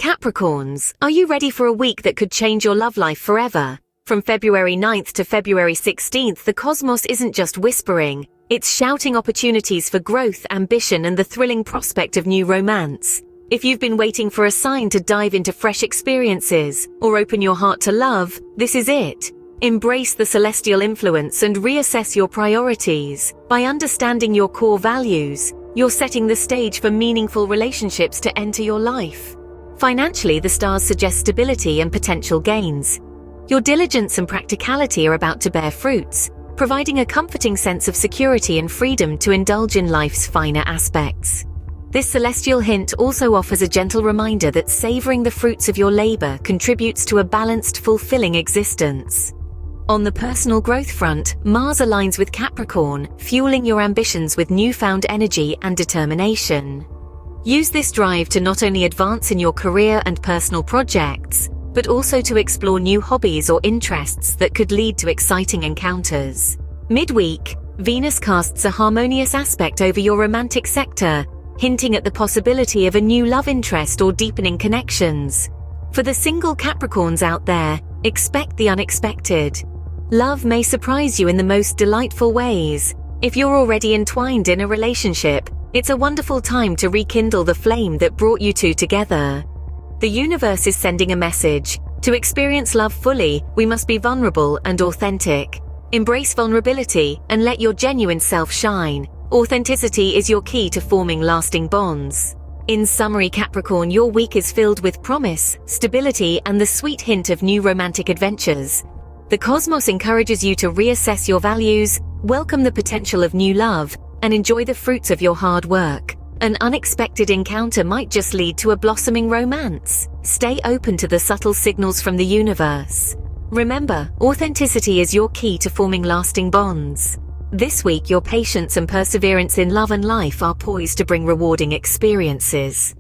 Capricorns, are you ready for a week that could change your love life forever? From February 9th to February 16th, the cosmos isn't just whispering, it's shouting opportunities for growth, ambition, and the thrilling prospect of new romance. If you've been waiting for a sign to dive into fresh experiences or open your heart to love, this is it. Embrace the celestial influence and reassess your priorities. By understanding your core values, you're setting the stage for meaningful relationships to enter your life. Financially, the stars suggest stability and potential gains. Your diligence and practicality are about to bear fruits, providing a comforting sense of security and freedom to indulge in life's finer aspects. This celestial hint also offers a gentle reminder that savoring the fruits of your labor contributes to a balanced, fulfilling existence. On the personal growth front, Mars aligns with Capricorn, fueling your ambitions with newfound energy and determination. Use this drive to not only advance in your career and personal projects, but also to explore new hobbies or interests that could lead to exciting encounters. Midweek, Venus casts a harmonious aspect over your romantic sector, hinting at the possibility of a new love interest or deepening connections. For the single Capricorns out there, expect the unexpected. Love may surprise you in the most delightful ways. If you're already entwined in a relationship, it's a wonderful time to rekindle the flame that brought you two together. The universe is sending a message. To experience love fully, we must be vulnerable and authentic. Embrace vulnerability and let your genuine self shine. Authenticity is your key to forming lasting bonds. In summary, Capricorn, your week is filled with promise, stability, and the sweet hint of new romantic adventures. The cosmos encourages you to reassess your values, welcome the potential of new love, and enjoy the fruits of your hard work. An unexpected encounter might just lead to a blossoming romance. Stay open to the subtle signals from the universe. Remember, authenticity is your key to forming lasting bonds. This week, your patience and perseverance in love and life are poised to bring rewarding experiences.